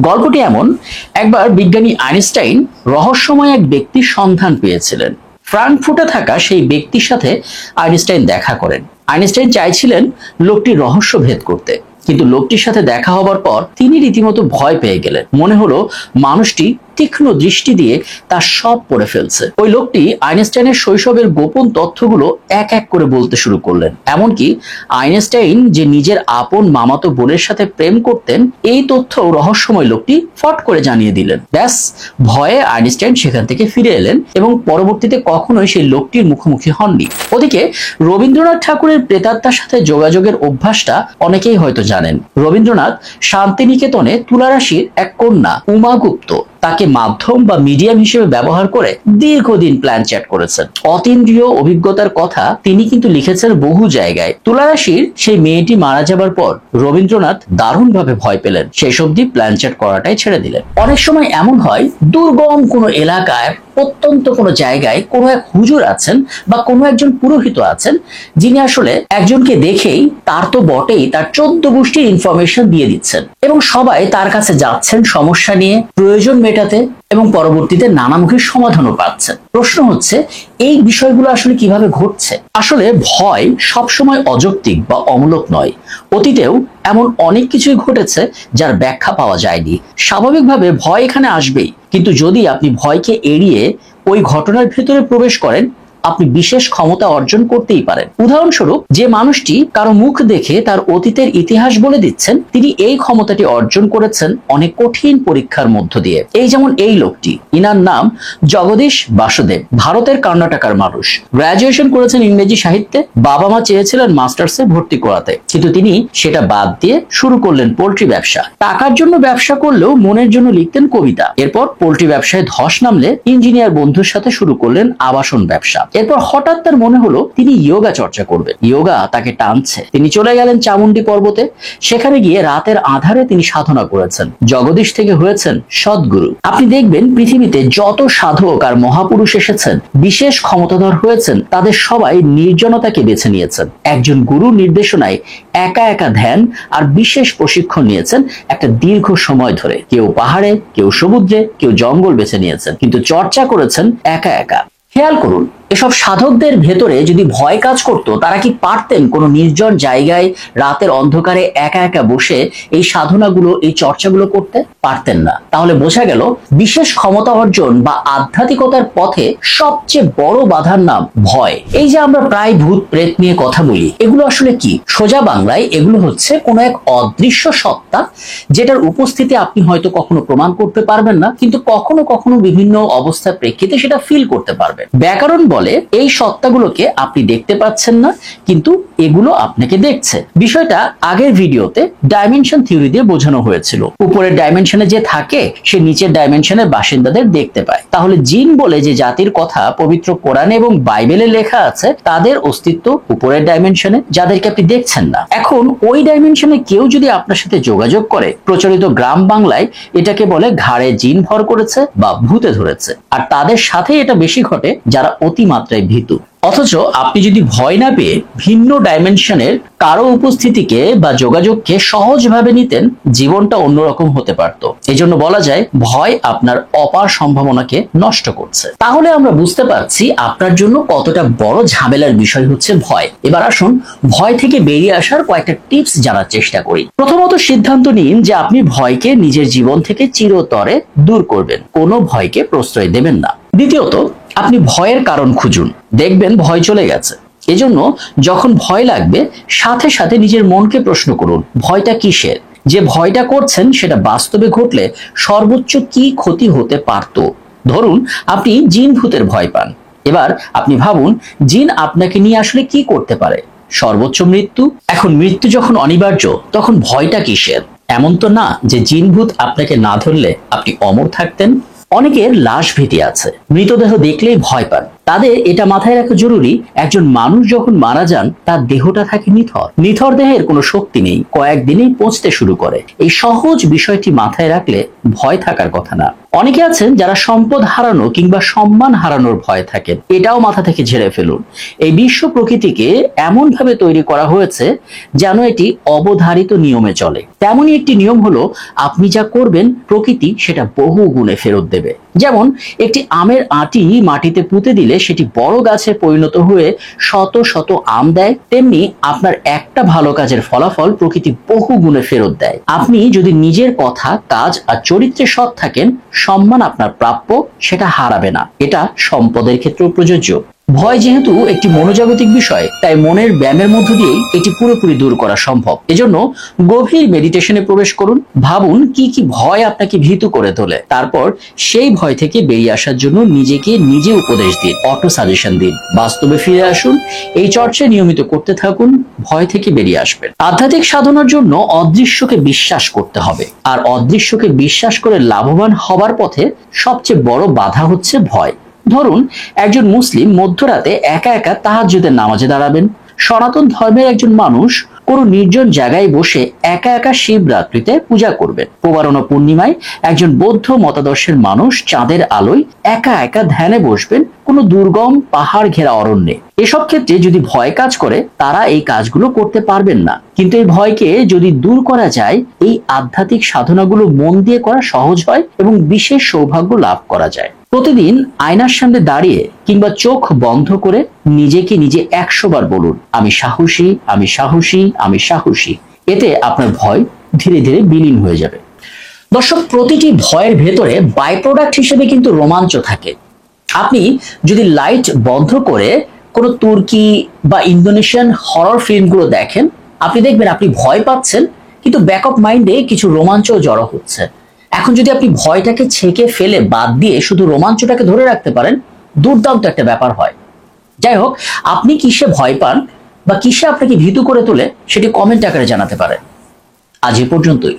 গল্পটি এমন, একবার বিজ্ঞানী আইনস্টাইন রহস্যময় এক ব্যক্তির সন্ধান পেয়েছিলেন। ফ্রাঙ্কফুর্টে থাকা সেই ব্যক্তির সাথে আইনস্টাইন দেখা করেন। আইনস্টাইন চাইছিলেন লোকটির রহস্য ভেদ করতে, কিন্তু লোকটির সাথে দেখা হবার পর তিনি রীতিমতো ভয় পেয়ে গেলেন। মনে হলো মানুষটি তীক্ষ্ণ দৃষ্টি দিয়ে তার সব পড়ে ফেলছে। ওই লোকটি আইনস্টাইনের শৈশবের গোপন তথ্যগুলো এক এক করে বলতে শুরু করলেন। এমনকি আইনস্টাইন যে নিজের আপন মামাতো বোনের সাথে প্রেম করতেন, এই তথ্য রহস্যময় লোকটি ফট করে জানিয়ে দিলেন। ব্যাস, ভয়ে আইনস্টাইন সেখান থেকে ফিরে এলেন এবং পরবর্তীতে কখনোই সেই লোকটির মুখোমুখি হননি। ওদিকে রবীন্দ্রনাথ ঠাকুরের প্রেতাত্মার সাথে যোগাযোগের অভ্যাসটা অনেকেই হয়তো জানেন। রবীন্দ্রনাথ শান্তিনিকেতনে তুলারাশির এক কন্যা উমা গুপ্ত তাকে মাধ্যম বা মিডিয়াম হিসেবে ব্যবহার করে দীর্ঘদিন প্ল্যান চ্যাট করেছেন। অতীন্দ্রিয় অভিজ্ঞতার কথা তিনি কিন্তু লিখেছেন বহু জায়গায়। তুলারাশির সেই মেয়েটি মারা যাবার পর রবীন্দ্রনাথ দারুণভাবে ভয় পেলেন, শেষ অবধি প্ল্যান চ্যাট করাটাই ছেড়ে দিলেন। অনেক সময় এমন হয়, দুর্গম কোনো এলাকায় প্রত্যন্ত কোনো জায়গায় কোনো এক হুজুর আছেন বা কোনো একজন পুরোহিত আছেন, যিনি আসলে একজনকে দেখেই তার তো বটেই তার 14 গোষ্ঠীর ইনফরমেশন দিয়ে দিচ্ছেন এবং সবাই তার কাছে যাচ্ছেন সমস্যা নিয়ে, প্রয়োজন মেটাতে এবং পরবর্তীতে নানামুখী সমাধানও পাচ্ছেন। প্রশ্ন হচ্ছে, এই বিষয়গুলো আসলে কিভাবে ঘটছে? আসলে ভয় সবসময় অযৌক্তিক বা অমূলক নয়। অতীতেও এমন অনেক কিছুই ঘটেছে যার ব্যাখ্যা পাওয়া যায়নি। স্বাভাবিকভাবে ভয় এখানে আসবেই, কিন্তু যদি আপনি ভয়কে এড়িয়ে ওই ঘটনার ভেতরে প্রবেশ করেন, আপনি বিশেষ ক্ষমতা অর্জন করতেই পারেন। উদাহরণস্বরূপ, যে মানুষটি কারো মুখ দেখে তার অতীতের ইতিহাস বলে দিচ্ছেন, তিনি এই ক্ষমতাটি অর্জন করেছেন অনেক কঠিন পরীক্ষার মধ্য দিয়ে। এই যেমন এই লোকটি, ইনার নাম জগদীশ বাসুদেব, ভারতের কর্ণাটকার মানুষ। গ্রাজুয়েশন করেছেন ইংরেজি সাহিত্যে। বাবা মা চেয়েছিলেন মাস্টার্সে ভর্তি করাতে, কিন্তু তিনি সেটা বাদ দিয়ে শুরু করলেন পোল্ট্রি ব্যবসা। টাকার জন্য ব্যবসা করলেও মনের জন্য লিখতেন কবিতা। এরপর পোল্ট্রি ব্যবসায় ধস নামলে ইঞ্জিনিয়ার বন্ধুর সাথে শুরু করলেন আবাসন ব্যবসা। এরপর হঠাৎ তার মনে হলো তিনি যোগা চর্চা করবেন। যোগা তাকে টানছে। তিনি চলে গেলেন চামুন্ডি পর্বতে। সেখানে গিয়ে রাতের আধারে তিনি সাধনা করেছেন। জগদীশ থেকে হয়েছেন সদ্গুরু। আপনি দেখবেন পৃথিবীতে যত সাধক আর মহাপুরুষ এসেছেন, বিশেষ ক্ষমতাধর হয়েছেন, তাদের সবাই নির্জনতাকে বেছে নিয়েছেন। একজন গুরুর নির্দেশনায় একা একা ধ্যান আর বিশেষ প্রশিক্ষণ নিয়েছেন একটা দীর্ঘ সময় ধরে। কেউ পাহাড়ে, কেউ সমুদ্রে, কেউ জঙ্গল বেছে নিয়েছেন, কিন্তু চর্চা করেছেন একা একা। খেয়াল করুন, এসব সাধকদের ভেতরে যদি ভয় কাজ করত, তারা কি পারতেন কোনো নির্জন জায়গায় রাতের অন্ধকারে একা একা বসে এই সাধনাগুলো, এই চর্চাগুলো করতে? পারতেন না। তাহলে বোঝা গেল, বিশেষ ক্ষমতা অর্জন বা আধ্যাত্মিকতার পথে সবচেয়ে বড় বাধার নাম ভয়। এই যে আমরা প্রায় ভূত প্রেত নিয়ে কথা বলি, এগুলো আসলে কি? সোজা বাংলায় এগুলো হচ্ছে কোনো এক অদৃশ্য সত্তা, যেটার উপস্থিতি আপনি হয়তো কখনো প্রমাণ করতে পারবেন না, কিন্তু কখনো কখনো বিভিন্ন অবস্থার প্রেক্ষিতে সেটা ফিল করতে পারবেন। ব্যাকরণ বলে এই সত্তাগুলোকে আপনি দেখতে পাচ্ছেন না, কিন্তু এগুলো আপনাকে দেখছে। বিষয়টা আগের ভিডিওতে ডাইমেনশন থিওরি দিয়ে বোঝানো হয়েছিল। উপরের ডাইমেনশনে যে থাকে, সে নিচের ডাইমেনশনের বাসিন্দাদের দেখতে পায়। তাহলে জিন বলে যে জাতির কথা পবিত্র কোরআন এবং বাইবেলে লেখা আছে, তাদের অস্তিত্ব উপরের ডাইমেনশনে, যাদেরকে আপনি দেখছেন না। এখন ওই ডাইমেনশনে কেউ যদি আপনার সাথে যোগাযোগ করে, প্রচলিত গ্রাম বাংলায় এটাকে বলে ঘাড়ে জিন ভর করেছে বা ভূতে ধরেছে। আর তাদের সাথে এটা বেশি ঘটে যারা অতিমাত্রায় ভীতু। অথচ আপনি যদি ভয় না পেয়ে ভিন্ন ডাইমেনশনের কারো উপস্থিতিকে বা যোগাযোগকে সহজভাবে নিতেন, জীবনটা অন্যরকম হতে পারত। এজন্য বলা যায়, ভয় আপনার অপার সম্ভাবনাকে নষ্ট করছে। তাহলে আমরা বুঝতে পারছি আপনার জন্য কতটা বড় ঝামেলার বিষয় হচ্ছে ভয়। এবার আসুন ভয় থেকে বেরিয়ে আসার কয়েকটা টিপস জানার চেষ্টা করি। প্রথমত, সিদ্ধান্ত নিন যে আপনি ভয়কে নিজের জীবন থেকে চিরতরে দূর করবেন। কোনো ভয়কে প্রশ্রয় দেবেন না। দ্বিতীয়ত, আপনি ভয়ের কারণ খুঁজুন, দেখবেন ভয় চলে গেছে। এজন্য যখন ভয় লাগবে, সাথে সাথে নিজের মনকে প্রশ্ন করুন, ভয়টা কিসের? যে ভয়টা করছেন সেটা বাস্তবে ঘটলে সর্বোচ্চ কি ক্ষতি হতে পারত? ধরুন আপনি জিন ভূতের ভয় পান। এবার আপনি ভাবুন, জিন আপনাকে নিয়ে আসলে কি করতে পারে? সর্বোচ্চ মৃত্যু। এখন মৃত্যু যখন অনিবার্য, তখন ভয়টা কিসের? এমন তো না যে জিন ভূত আপনাকে না ধরলে আপনি অমর থাকতেন। অনেকের লাশ ভীতি আছে, মৃতদেহ দেখলেই ভয় পান। তাদের এটা মাথায় রাখা জরুরি, একজন মানুষ যখন মারা যান, তার দেহটা থাকে নিথর। নিথর দেহের কোনো শক্তি নেই, কয়েকদিনেই পচতে শুরু করে। এই সহজ বিষয়টি মাথায় রাখলে ভয় থাকার কথা না। অনেকে আছেন যারা সম্পদ হারানো কিংবা সম্মান হারানোর ভয় থাকেন, এটাও মাথা থেকে ঝেড়ে ফেলুন। এই বিশ্ব প্রকৃতিকে এমন ভাবে তৈরি করা হয়েছে যেন এটি অবধারিত নিয়মে চলে। তেমনই একটি নিয়ম হলো, আপনি যা করবেন প্রকৃতি সেটা বহু গুণে ফেরত দেবে। যেমন একটি আমের আঁটি মাটিতে পুঁতে দিলে সেটি বড় গাছে পরিণত হয়ে শত শত আম দেয়, তেমনি আপনার একটা ভালো কাজের ফলাফল প্রকৃতি বহু গুণে ফেরত দেয়। আপনি যদি নিজের কথা, কাজ আর চরিত্রে সৎ থাকেন, সম্মান আপনার প্রাপ্য, সেটা হারাবে না। এটা সম্পদের ক্ষেত্রেও প্রযোজ্য। ভয় যেহেতু একটি মনোজাগতিক বিষয়, তাই মনের ব্যায়ামের মধ্য দিয়েই এটি পুরোপুরি দূর করা সম্ভব। এজন্য গভীর মেডিটেশনে প্রবেশ করুন। ভাবুন কি কি ভয় আপনাকে ভীতু করে তোলে, তারপর সেই ভয় থেকে বেরিয়ে আসার জন্য নিজেকে নিজে উপদেশ দিন, অটো সাজেশন দিন। বাস্তবে ফিরে আসুন, এই চর্চা নিয়মিত করতে থাকুন, ভয় থেকে বেরিয়ে আসবেন। আধ্যাত্মিক সাধনার জন্য অদৃশ্যকে বিশ্বাস করতে হবে, আর অদৃশ্যকে বিশ্বাস করে লাভবান হবার পথে সবচেয়ে বড় বাধা হচ্ছে ভয়। ধরুন একজন মুসলিম মধ্যরাতে একা একা তাহাজ্জুদের নামাজে দাঁড়াবেন। সনাতন ধর্মের একজন মানুষ কোনো নির্জন জায়গায় বসে একা একা শিবরাত্রিতে পূজা করবেন। প্রবারণা পূর্ণিমায় একজন বৌদ্ধ মতাদর্শের মানুষ চাঁদের আলোয় একা একা ধ্যানে বসবেন কোনো দুর্গম পাহাড় ঘেরা অরণ্যে। এসব ক্ষেত্রে যদি ভয় কাজ করে, তারা এই কাজগুলো করতে পারবেন না। কিন্তু এই ভয়কে যদি দূর করা যায়, এই আধ্যাত্মিক সাধনাগুলো মন দিয়ে করা সহজ হয় এবং বিশেষ সৌভাগ্য লাভ করা যায়। প্রতিদিন আয়নার সামনে দাঁড়িয়ে কিংবা চোখ বন্ধ করে নিজেকে নিজে 100 বার বলুন, আমি সাহসী, আমি সাহসী, আমি সাহসী। এতে আপনার ভয় ধীরে ধীরে বিলীন হয়ে যাবে। দর্শক, প্রতিটি ভয়ের ভেতরে বাই প্রোডাক্ট হিসেবে কিন্তু রোমাঞ্চ থাকে। আপনি যদি লাইট বন্ধ করে কোনো তুর্কি বা ইন্দোনেশিয়ান হরর ফিল্মগুলো দেখেন, আপনি দেখবেন আপনি ভয় পাচ্ছেন, কিন্তু ব্যাকআপ মাইন্ডে কিছু রোমাঞ্চ জড়ো হচ্ছে। এখন যদি আপনি ভয়টাকে ছেঁকে ফেলে বাদ দিয়ে শুধু রোমাঞ্চটাকে ধরে রাখতে পারেন, দুর্দান্ত একটা ব্যাপার হয়। যাই হোক, আপনি কিসে ভয় পান বা কিসে আপনাকে ভীতু করে তোলে, সেটি কমেন্ট আকারে জানাতে পারেন। আজ এ পর্যন্তই।